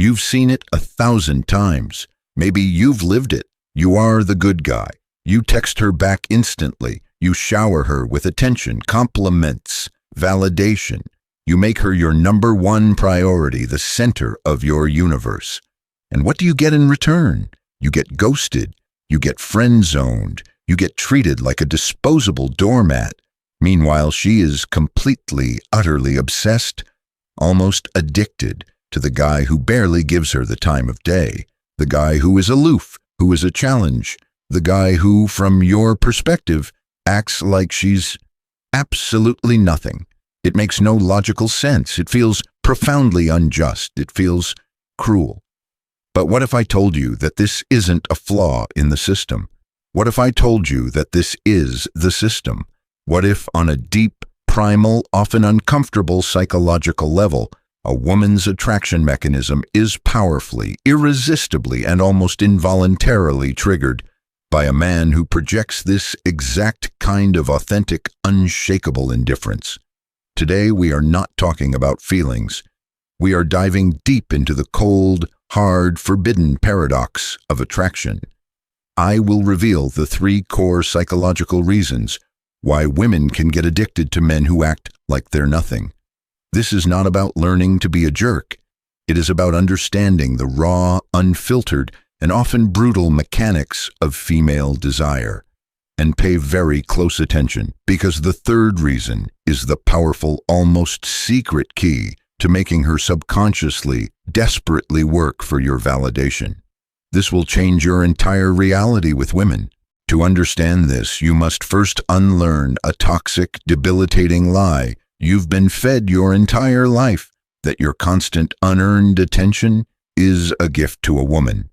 You've seen it 1,000 times. Maybe you've lived it. You are the good guy. You text her back instantly. You shower her with attention, compliments, validation. You make her your number one priority, the center of your universe. And what do you get in return? You get ghosted. You get friend-zoned. You get treated like a disposable doormat. Meanwhile, she is completely, utterly obsessed, almost addicted to the guy who barely gives her the time of day, the guy who is aloof, who is a challenge, the guy who, from your perspective, acts like she's absolutely nothing. It makes no logical sense. It feels profoundly unjust. It feels cruel. But what if I told you that this isn't a flaw in the system? What if I told you that this is the system? What if, on a deep, primal, often uncomfortable psychological level, a woman's attraction mechanism is powerfully, irresistibly, and almost involuntarily triggered by a man who projects this exact kind of authentic, unshakable indifference? Today, we are not talking about feelings. We are diving deep into the cold, hard, forbidden paradox of attraction. I will reveal the 3 core psychological reasons why women can get addicted to men who act like they're nothing. This is not about learning to be a jerk. It is about understanding the raw, unfiltered, and often brutal mechanics of female desire. And pay very close attention, because the 3rd reason is the powerful, almost secret key to making her subconsciously, desperately work for your validation. This will change your entire reality with women. To understand this, you must first unlearn a toxic, debilitating lie you've been fed your entire life, that your constant, unearned attention is a gift to a woman.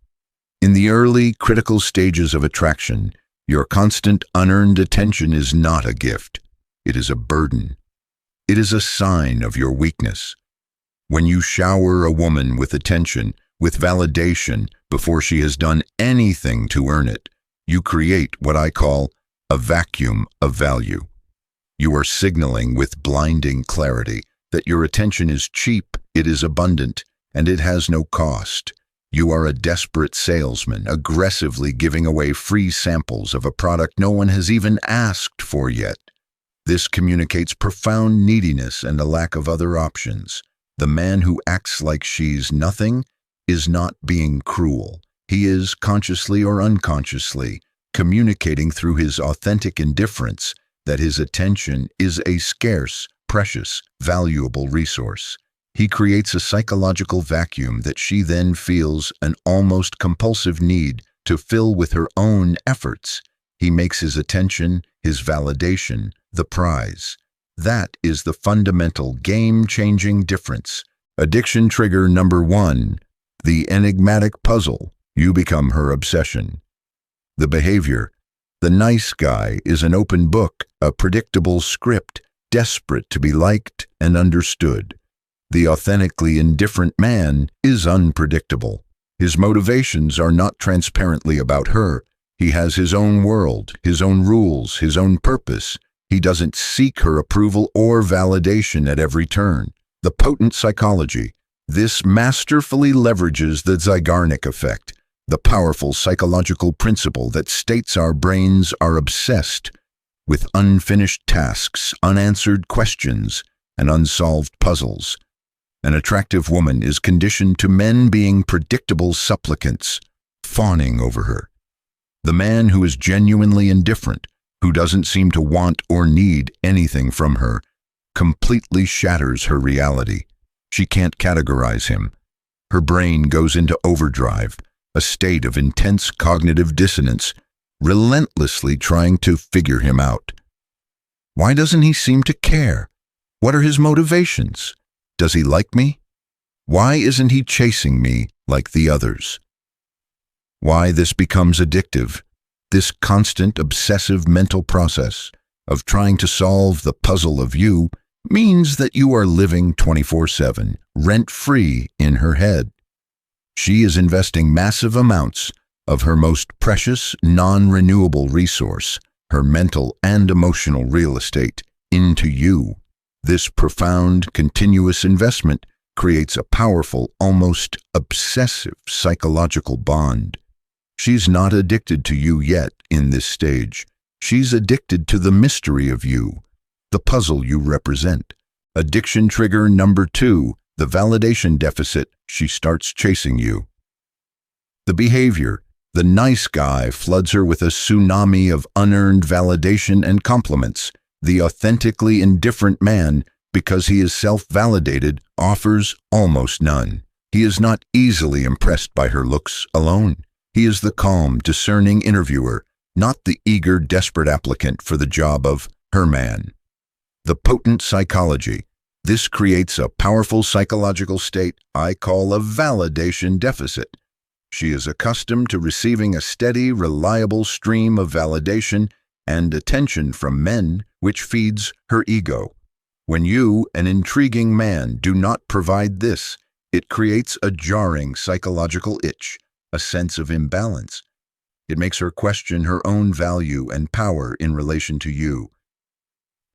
In the early, critical stages of attraction, your constant, unearned attention is not a gift. It is a burden. It is a sign of your weakness. When you shower a woman with attention, with validation, before she has done anything to earn it, you create what I call a vacuum of value. You are signaling with blinding clarity that your attention is cheap, it is abundant, and it has no cost. You are a desperate salesman, aggressively giving away free samples of a product no one has even asked for yet. This communicates profound neediness and a lack of other options. The man who acts like she's nothing is not being cruel. He is, consciously or unconsciously, communicating through his authentic indifference that his attention is a scarce, precious, valuable resource. He creates a psychological vacuum that she then feels an almost compulsive need to fill with her own efforts. He makes his attention, his validation, the prize. That is the fundamental, game-changing difference. Addiction trigger number 1, the enigmatic puzzle. You become her obsession. The behavior. The nice guy is an open book, a predictable script, desperate to be liked and understood. The authentically indifferent man is unpredictable. His motivations are not transparently about her. He has his own world, his own rules, his own purpose. He doesn't seek her approval or validation at every turn. The potent psychology. This masterfully leverages the Zeigarnik effect, the powerful psychological principle that states our brains are obsessed with unfinished tasks, unanswered questions, and unsolved puzzles. An attractive woman is conditioned to men being predictable supplicants, fawning over her. The man who is genuinely indifferent, who doesn't seem to want or need anything from her, completely shatters her reality. She can't categorize him. Her brain goes into overdrive, a state of intense cognitive dissonance, relentlessly trying to figure him out. Why doesn't he seem to care? What are his motivations? Does he like me? Why isn't he chasing me like the others? Why this becomes addictive, this constant obsessive mental process of trying to solve the puzzle of you, means that you are living 24/7, rent-free in her head. She is investing massive amounts of her most precious, non-renewable resource, her mental and emotional real estate, into you. This profound, continuous investment creates a powerful, almost obsessive psychological bond. She's not addicted to you yet in this stage. She's addicted to the mystery of you, the puzzle you represent. Addiction trigger number 2, the validation deficit. She starts chasing you. The behavior. The nice guy floods her with a tsunami of unearned validation and compliments. The authentically indifferent man, because he is self-validated, offers almost none. He is not easily impressed by her looks alone. He is the calm, discerning interviewer, not the eager, desperate applicant for the job of her man. The potent psychology. This creates a powerful psychological state I call a validation deficit. She is accustomed to receiving a steady, reliable stream of validation and attention from men, which feeds her ego. When you, an intriguing man, do not provide this, it creates a jarring psychological itch, a sense of imbalance. It makes her question her own value and power in relation to you.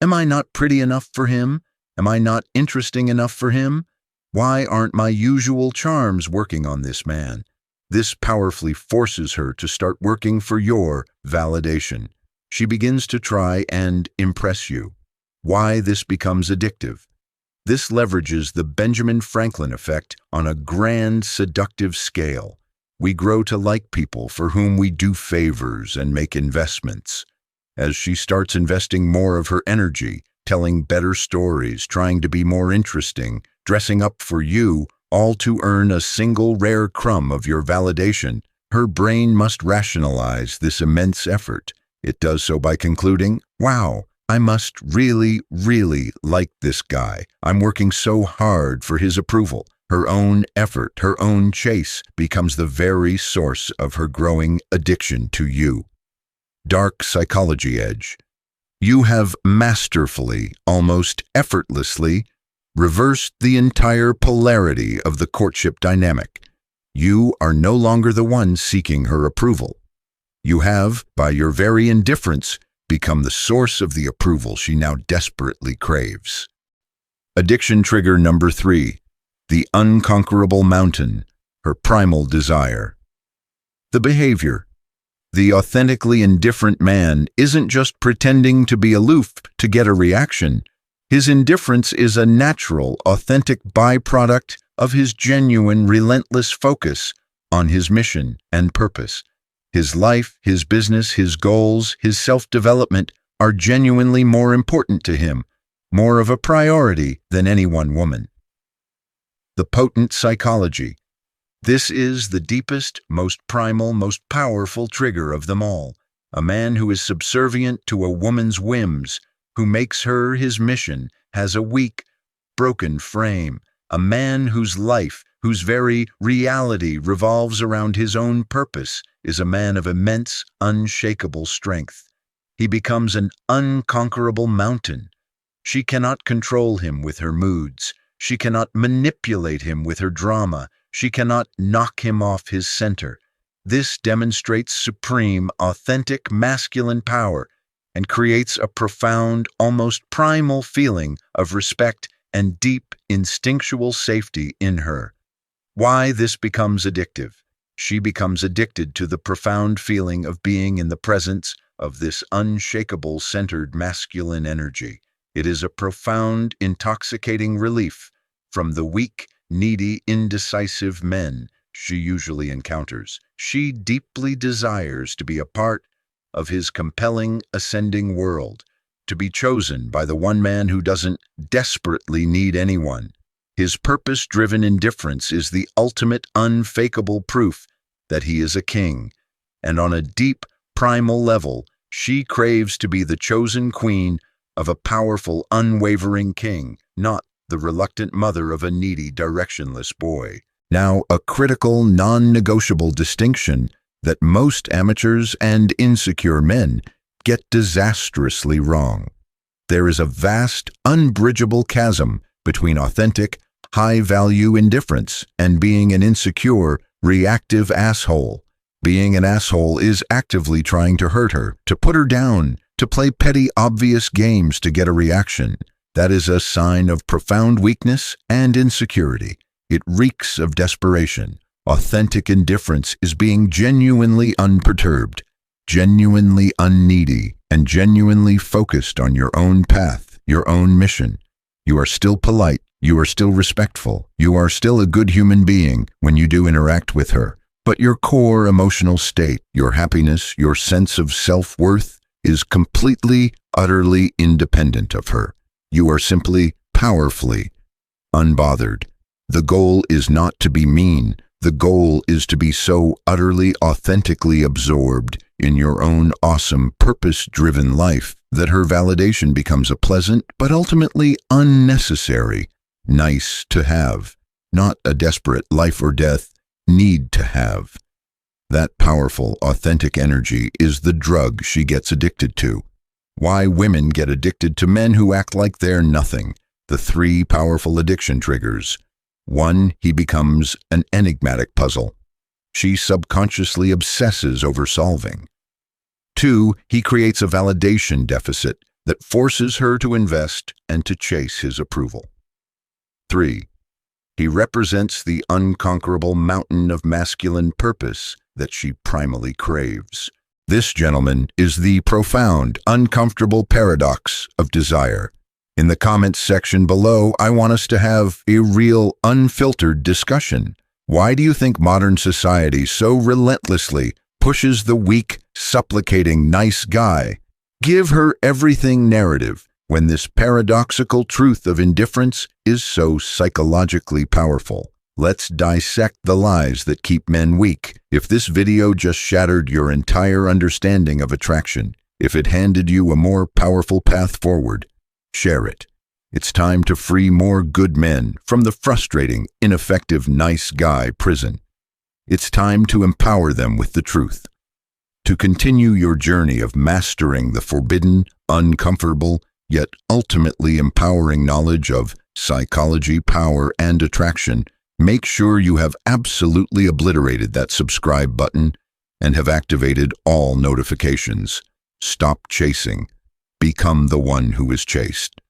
Am I not pretty enough for him? Am I not interesting enough for him? Why aren't my usual charms working on this man? This powerfully forces her to start working for your validation. She begins to try and impress you. Why this becomes addictive. This leverages the Benjamin Franklin effect on a grand, seductive scale. We grow to like people for whom we do favors and make investments. As she starts investing more of her energy, telling better stories, trying to be more interesting, dressing up for you, all to earn a single rare crumb of your validation, her brain must rationalize this immense effort. It does so by concluding, wow, I must really, really like this guy. I'm working so hard for his approval. Her own effort, her own chase, becomes the very source of her growing addiction to you. Dark psychology edge. You have masterfully, almost effortlessly, reversed the entire polarity of the courtship dynamic. You are no longer the one seeking her approval. You have, by your very indifference, become the source of the approval she now desperately craves. Addiction trigger number 3, the unconquerable mountain, her primal desire. The behavior. The authentically indifferent man isn't just pretending to be aloof to get a reaction. His indifference is a natural, authentic byproduct of his genuine, relentless focus on his mission and purpose. His life, his business, his goals, his self-development are genuinely more important to him, more of a priority than any one woman. The potent psychology. This is the deepest, most primal, most powerful trigger of them all. A man who is subservient to a woman's whims, who makes her his mission, has a weak, broken frame. A man whose life, whose very reality revolves around his own purpose, is a man of immense, unshakable strength. He becomes an unconquerable mountain. She cannot control him with her moods. She cannot manipulate him with her drama. She cannot knock him off his center. This demonstrates supreme, authentic masculine power and creates a profound, almost primal feeling of respect and deep, instinctual safety in her. Why this becomes addictive? She becomes addicted to the profound feeling of being in the presence of this unshakable, centered masculine energy. It is a profound, intoxicating relief from the weak, needy, indecisive men she usually encounters. She deeply desires to be a part of his compelling, ascending world, to be chosen by the one man who doesn't desperately need anyone. His purpose-driven indifference is the ultimate unfakeable proof that he is a king, and on a deep, primal level, she craves to be the chosen queen of a powerful, unwavering king, not the reluctant mother of a needy, directionless boy. Now, a critical, non-negotiable distinction that most amateurs and insecure men get disastrously wrong. There is a vast, unbridgeable chasm between authentic, high-value indifference and being an insecure, reactive asshole. Being an asshole is actively trying to hurt her, to put her down, to play petty, obvious games to get a reaction. That is a sign of profound weakness and insecurity. It reeks of desperation. Authentic indifference is being genuinely unperturbed, genuinely unneedy, and genuinely focused on your own path, your own mission. You are still polite, you are still respectful, you are still a good human being when you do interact with her. But your core emotional state, your happiness, your sense of self-worth is completely, utterly independent of her. You are simply powerfully unbothered. The goal is not to be mean. The goal is to be so utterly, authentically absorbed in your own awesome, purpose-driven life that her validation becomes a pleasant, but ultimately unnecessary, nice to have, not a desperate life or death need to have. That powerful, authentic energy is the drug she gets addicted to. Why women get addicted to men who act like they're nothing. The 3 powerful addiction triggers. 1, he becomes an enigmatic puzzle. She subconsciously obsesses over solving. 2, he creates a validation deficit that forces her to invest and to chase his approval. 3, he represents the unconquerable mountain of masculine purpose that she primally craves. This, gentlemen, is the profound, uncomfortable paradox of desire. In the comments section below, I want us to have a real, unfiltered discussion. Why do you think modern society so relentlessly pushes the weak, supplicating, nice guy? Give her everything narrative when this paradoxical truth of indifference is so psychologically powerful. Let's dissect the lies that keep men weak. If this video just shattered your entire understanding of attraction, if it handed you a more powerful path forward, share it. It's time to free more good men from the frustrating, ineffective, nice guy prison. It's time to empower them with the truth. To continue your journey of mastering the forbidden, uncomfortable, yet ultimately empowering knowledge of psychology, power, and attraction, make sure you have absolutely obliterated that subscribe button and have activated all notifications. Stop chasing. Become the one who is chased.